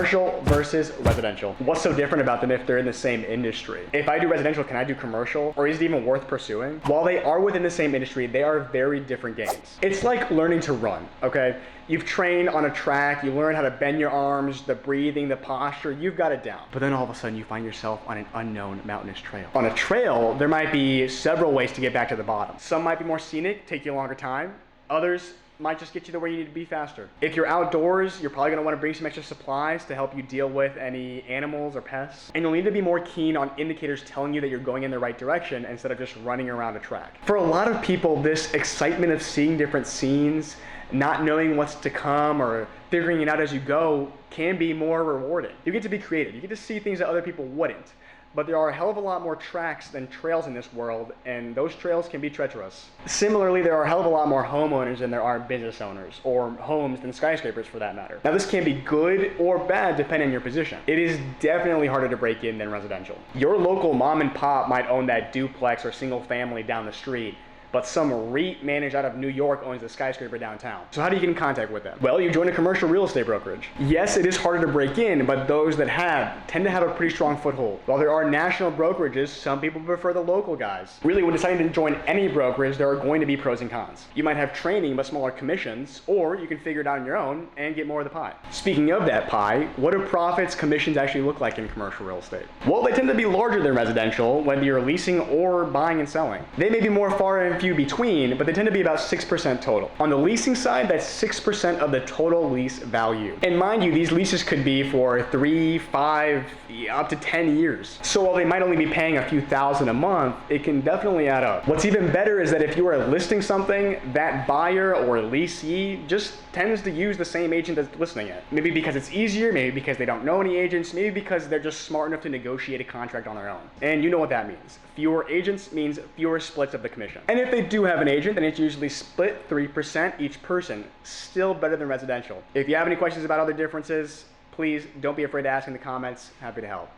Commercial versus residential. What's so different about them if they're in the same industry? If I do residential, can I do commercial? Or is it even worth pursuing? While they are within the same industry, they are very different games. It's like learning to run, okay? You've trained on a track, you learn how to bend your arms, the breathing, the posture, you've got it down. But then all of a sudden you find yourself on an unknown mountainous trail. On a trail, there might be several ways to get back to the bottom. Some might be more scenic, take you a longer time. Others might just get you to where you need to be faster. If you're outdoors, you're probably gonna wanna bring some extra supplies to help you deal with any animals or pests. And you'll need to be more keen on indicators telling you that you're going in the right direction instead of just running around a track. For a lot of people, this excitement of seeing different scenes, not knowing what's to come or figuring it out as you go can be more rewarding. You get to be creative. You get to see things that other people wouldn't. But there are a hell of a lot more tracks than trails in this world, and those trails can be treacherous. Similarly, there are a hell of a lot more homeowners than there are business owners, or homes than skyscrapers for that matter. Now this can be good or bad depending on your position. It is definitely harder to break in than residential. Your local mom and pop might own that duplex or single family down the street, but some REIT managed out of New York owns a skyscraper downtown. So how do you get in contact with them? Well, you join a commercial real estate brokerage. Yes, it is harder to break in, but those that have tend to have a pretty strong foothold. While there are national brokerages, some people prefer the local guys. Really, when deciding to join any brokerage, there are going to be pros and cons. You might have training but smaller commissions, or you can figure it out on your own and get more of the pie. Speaking of that pie, what do profits, commissions actually look like in commercial real estate? Well, they tend to be larger than residential, whether you're leasing or buying and selling. They may be more far and few between, but they tend to be about 6% total. On the leasing side, that's 6% of the total lease value. And mind you, these leases could be for 3, 5, up to 10 years. So while they might only be paying a few thousand a month, it can definitely add up. What's even better is that if you are listing something, that buyer or leasee just tends to use the same agent that's listing it. Maybe because it's easier, maybe because they don't know any agents, maybe because they're just smart enough to negotiate a contract on their own. And you know what that means. Fewer agents means fewer splits of the commission. And if they do have an agent, then it's usually split 3% each person. Still better than residential. If you have any questions about other differences, please don't be afraid to ask in the comments. Happy to help.